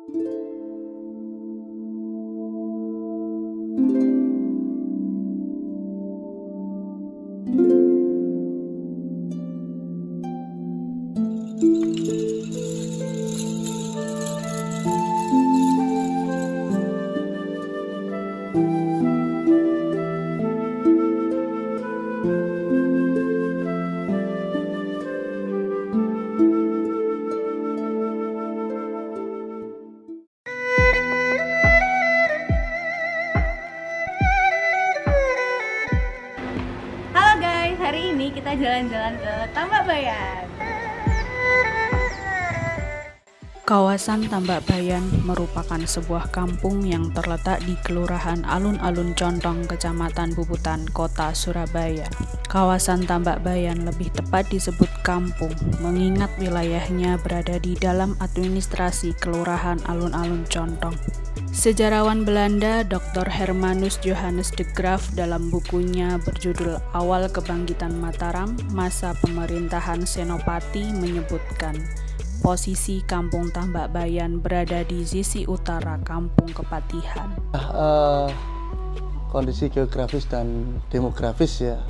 Halo guys, hari ini kita jalan-jalan ke Tambak Bayan. Kawasan Tambak Bayan merupakan sebuah kampung yang terletak di Kelurahan Alun-Alun Contong, Kecamatan Bubutan, Kota Surabaya. Kawasan Tambak Bayan lebih tepat disebut kampung, mengingat wilayahnya berada di dalam administrasi Kelurahan Alun-Alun Contong. Sejarawan Belanda Dr. Hermanus Johannes de Graaf dalam bukunya berjudul Awal Kebangkitan Mataram, Masa Pemerintahan Senopati menyebutkan posisi Kampung Tambak Bayan berada di sisi utara Kampung Kepatihan. Kondisi geografis dan demografis ya,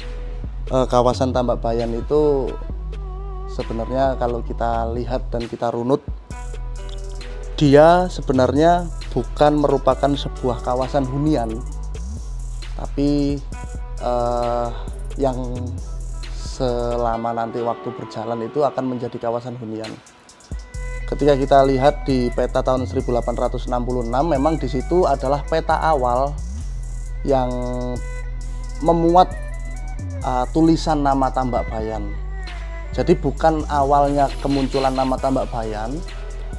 kawasan Tambak Bayan itu sebenarnya kalau kita lihat dan kita runut, dia sebenarnya bukan merupakan sebuah kawasan hunian, tapi yang selama nanti waktu berjalan itu akan menjadi kawasan hunian. Ketika kita lihat di peta tahun 1866, memang di situ adalah peta awal yang memuat tulisan nama Tambak Bayan. Jadi bukan awalnya kemunculan nama Tambak Bayan,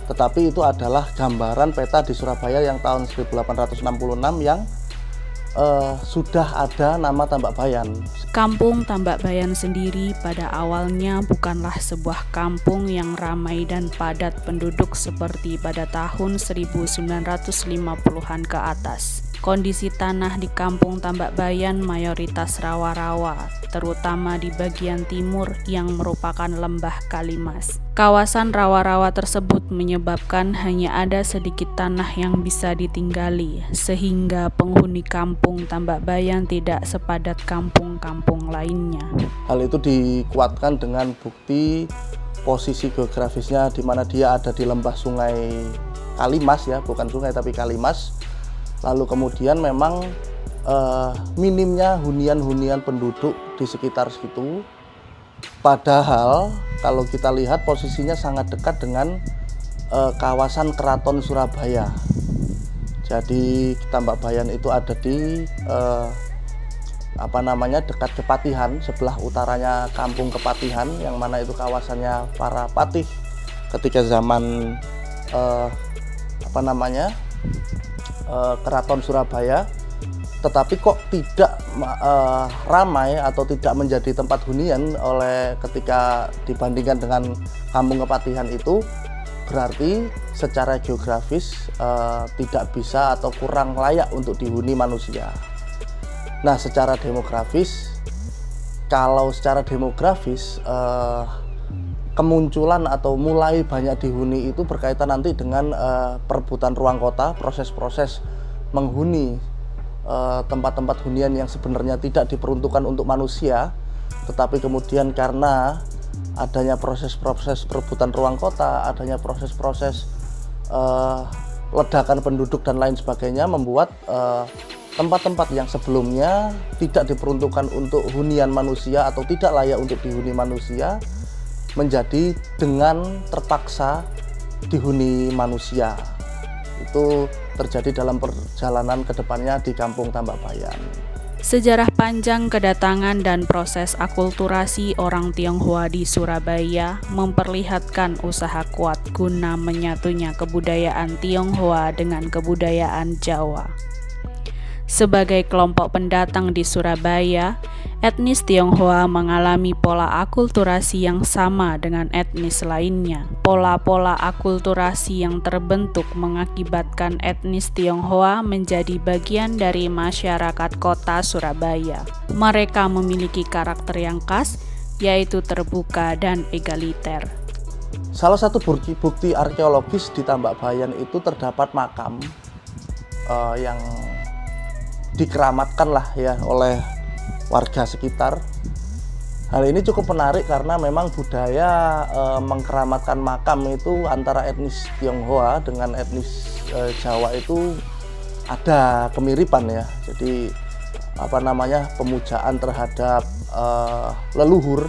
tetapi itu adalah gambaran peta di Surabaya yang tahun 1866 yang sudah ada nama Tambak Bayan. Kampung Tambak Bayan sendiri pada awalnya bukanlah sebuah kampung yang ramai dan padat penduduk seperti pada tahun 1950-an ke atas. Kondisi tanah di Kampung Tambak Bayan mayoritas rawa-rawa, terutama di bagian timur yang merupakan lembah Kalimas. Kawasan rawa-rawa tersebut menyebabkan hanya ada sedikit tanah yang bisa ditinggali, sehingga penghuni Kampung Tambak Bayan tidak sepadat kampung-kampung lainnya. Hal itu dikuatkan dengan bukti posisi geografisnya, di mana dia ada di lembah sungai Kalimas ya, bukan sungai tapi Kalimas. Lalu kemudian memang minimnya hunian-hunian penduduk di sekitar situ. Padahal kalau kita lihat posisinya sangat dekat dengan kawasan Keraton Surabaya. Jadi Tambak Bayan itu ada di dekat Kepatihan, sebelah utaranya Kampung Kepatihan, yang mana itu kawasannya para patih ketika zaman Keraton Surabaya. Tetapi kok tidak ramai atau tidak menjadi tempat hunian oleh ketika dibandingkan dengan Kampung Kepatihan itu, berarti secara geografis tidak bisa atau kurang layak untuk dihuni manusia. Nah, secara demografis, kemunculan atau mulai banyak dihuni itu berkaitan nanti dengan perebutan ruang kota, proses-proses menghuni tempat-tempat hunian yang sebenarnya tidak diperuntukkan untuk manusia, tetapi kemudian karena adanya proses-proses perebutan ruang kota, adanya proses-proses ledakan penduduk dan lain sebagainya, membuat tempat-tempat yang sebelumnya tidak diperuntukkan untuk hunian manusia atau tidak layak untuk dihuni manusia menjadi dengan terpaksa dihuni manusia. Itu terjadi dalam perjalanan ke depannya di Kampung Tambak Bayan. Sejarah panjang kedatangan dan proses akulturasi orang Tionghoa di Surabaya memperlihatkan usaha kuat guna menyatunya kebudayaan Tionghoa dengan kebudayaan Jawa. Sebagai kelompok pendatang di Surabaya, etnis Tionghoa mengalami pola akulturasi yang sama dengan etnis lainnya. Pola-pola akulturasi yang terbentuk mengakibatkan etnis Tionghoa menjadi bagian dari masyarakat kota Surabaya. Mereka memiliki karakter yang khas, yaitu terbuka dan egaliter. Salah satu bukti arkeologis di Tambak Bayan itu terdapat makam yang dikeramatkan lah ya oleh warga sekitar. Hal ini cukup menarik karena memang budaya mengkeramatkan makam itu antara etnis Tionghoa dengan etnis Jawa itu ada kemiripan ya. Jadi pemujaan terhadap leluhur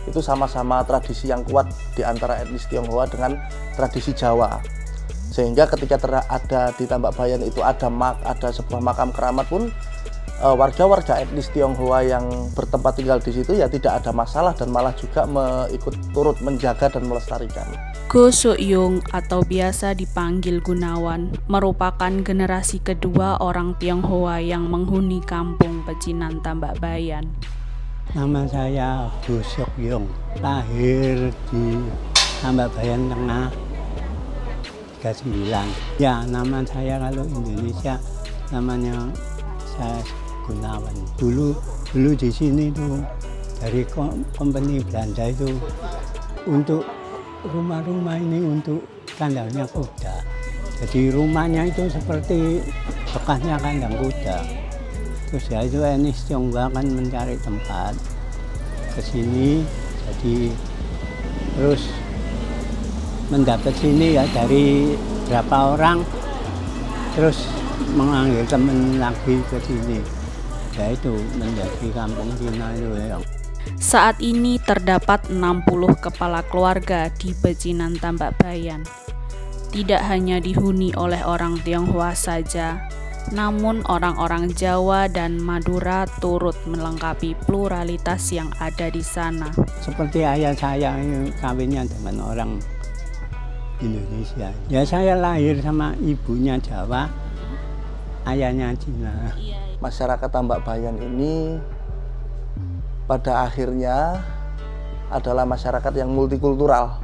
itu sama-sama tradisi yang kuat di antara etnis Tionghoa dengan tradisi Jawa. Sehingga ketika ada di Tambak Bayan itu ada sebuah makam keramat pun warga-warga etnis Tionghoa yang bertempat tinggal di situ ya tidak ada masalah dan malah juga ikut turut menjaga dan melestarikan. Go Soyung atau biasa dipanggil Gunawan merupakan generasi kedua orang Tionghoa yang menghuni kampung pecinan Tambak Bayan. Nama saya Go Soyung, lahir di Tambak Bayan Tengah 39. Ya, nama saya kalau Indonesia namanya saya Gunawan. Dulu di sini tuh dari company Belanda itu untuk rumah-rumah ini untuk kandangnya kuda. Jadi rumahnya itu seperti bekasnya kandang kuda. Terus ya itu etnis Tionghoa kan mencari tempat ke sini. Jadi terus mendapat sini ya dari berapa orang, terus mengambil teman lagi ke sini. Ya itu menjadi kampung Cina itu ya. Saat ini terdapat 60 kepala keluarga di pecinan Tambak Bayan. Tidak hanya dihuni oleh orang Tionghoa saja, namun orang-orang Jawa dan Madura turut melengkapi pluralitas yang ada di sana. Seperti ayah saya ini kawinnya dengan orang Indonesia. Ya saya lahir sama ibunya Jawa, ayahnya Cina. Masyarakat Tambak Bayan ini pada akhirnya adalah masyarakat yang multikultural.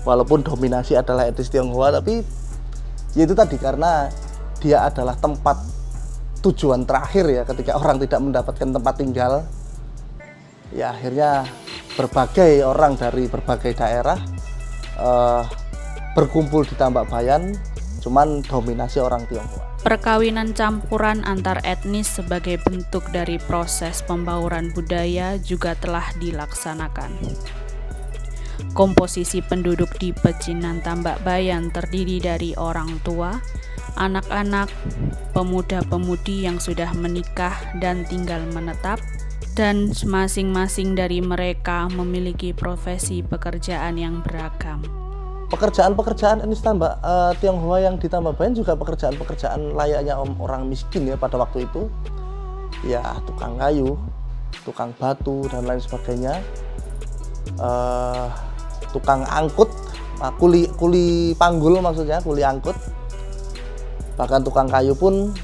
Walaupun dominasi adalah etnis Tionghoa, tapi ya itu tadi karena dia adalah tempat tujuan terakhir ya ketika orang tidak mendapatkan tempat tinggal. Ya akhirnya berbagai orang dari berbagai daerah berkumpul di Tambak Bayan, cuman dominasi orang Tionghoa. Perkawinan campuran antar etnis sebagai bentuk dari proses pembauran budaya juga telah dilaksanakan. Komposisi penduduk di pecinan Tambak Bayan terdiri dari orang tua, anak-anak, pemuda-pemudi yang sudah menikah dan tinggal menetap, dan masing-masing dari mereka memiliki profesi pekerjaan yang beragam. Pekerjaan-pekerjaan etnis Tionghoa yang di Tambak Bayan juga pekerjaan-pekerjaan layaknya orang miskin ya pada waktu itu. Ya tukang kayu, tukang batu dan lain sebagainya. Tukang angkut, kuli panggul maksudnya, kuli angkut. Bahkan tukang kayu pun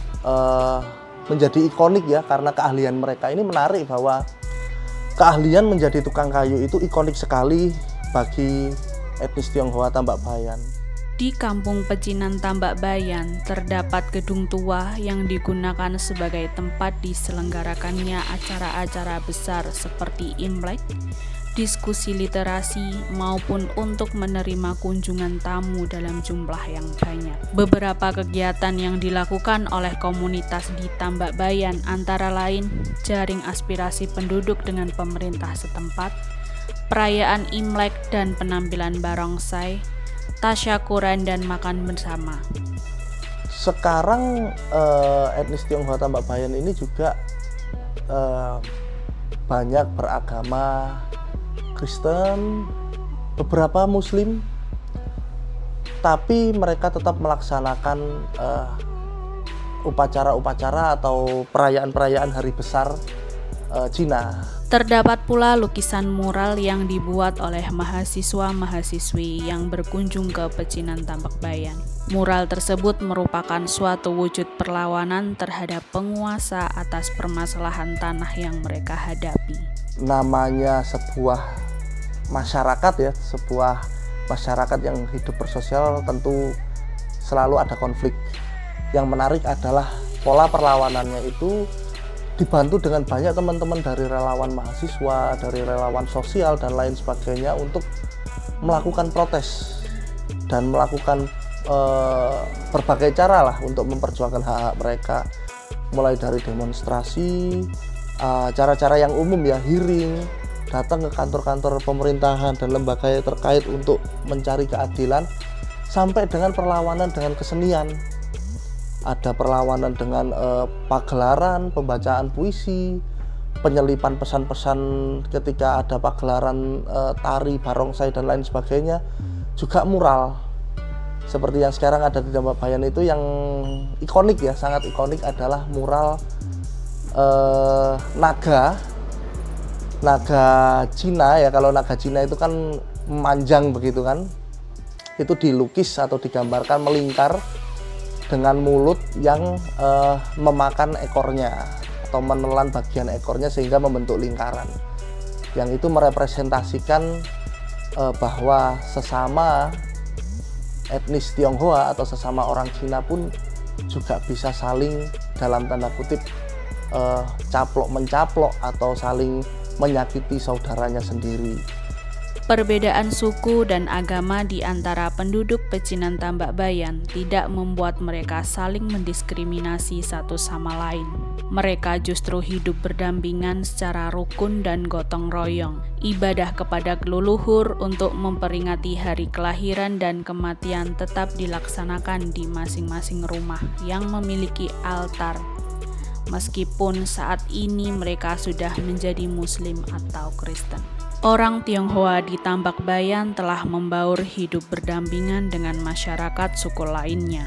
menjadi ikonik ya karena keahlian mereka. Ini menarik bahwa keahlian menjadi tukang kayu itu ikonik sekali bagi etnis Tionghoa Tambak Bayan. Di kampung pecinan Tambak Bayan terdapat gedung tua yang digunakan sebagai tempat diselenggarakannya acara-acara besar seperti Imlek, diskusi literasi, maupun untuk menerima kunjungan tamu dalam jumlah yang banyak. Beberapa kegiatan yang dilakukan oleh komunitas di Tambak Bayan antara lain jaring aspirasi penduduk dengan pemerintah setempat, perayaan Imlek dan penampilan barongsai, tasyakuran dan makan bersama. Sekarang etnis Tionghoa Tambak Bayan ini juga banyak beragama Kristen, beberapa Muslim, tapi mereka tetap melaksanakan upacara-upacara atau perayaan-perayaan hari besar Cina. Terdapat pula lukisan mural yang dibuat oleh mahasiswa-mahasiswi yang berkunjung ke pecinan Tambak Bayan. Mural tersebut merupakan suatu wujud perlawanan terhadap penguasa atas permasalahan tanah yang mereka hadapi. Namanya sebuah masyarakat ya, sebuah masyarakat yang hidup bersosial tentu selalu ada konflik. Yang menarik adalah pola perlawanannya itu dibantu dengan banyak teman-teman dari relawan mahasiswa, dari relawan sosial dan lain sebagainya untuk melakukan protes dan melakukan berbagai cara lah untuk memperjuangkan hak-hak mereka, mulai dari demonstrasi, cara-cara yang umum ya, hearing, datang ke kantor-kantor pemerintahan dan lembaga yang terkait untuk mencari keadilan, sampai dengan perlawanan dengan kesenian. Ada perlawanan dengan pagelaran, pembacaan puisi, penyelipan pesan-pesan ketika ada pagelaran tari, barongsai dan lain sebagainya, juga mural. Seperti yang sekarang ada di Tambak Bayan itu yang ikonik ya, sangat ikonik adalah mural naga Cina ya. Kalau naga Cina itu kan memanjang begitu kan, itu dilukis atau digambarkan melingkar dengan mulut yang memakan ekornya atau menelan bagian ekornya sehingga membentuk lingkaran, yang itu merepresentasikan bahwa sesama etnis Tionghoa atau sesama orang Cina pun juga bisa saling dalam tanda kutip caplok-mencaplok atau saling menyakiti saudaranya sendiri. Perbedaan suku dan agama di antara penduduk pecinan Tambak Bayan tidak membuat mereka saling mendiskriminasi satu sama lain. Mereka justru hidup berdampingan secara rukun dan gotong royong. Ibadah kepada leluhur untuk memperingati hari kelahiran dan kematian tetap dilaksanakan di masing-masing rumah yang memiliki altar. Meskipun saat ini mereka sudah menjadi Muslim atau Kristen. Orang Tionghoa di Tambak Bayan telah membaur hidup berdampingan dengan masyarakat suku lainnya.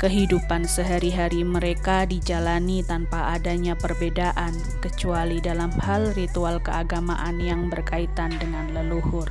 Kehidupan sehari-hari mereka dijalani tanpa adanya perbedaan, kecuali dalam hal ritual keagamaan yang berkaitan dengan leluhur.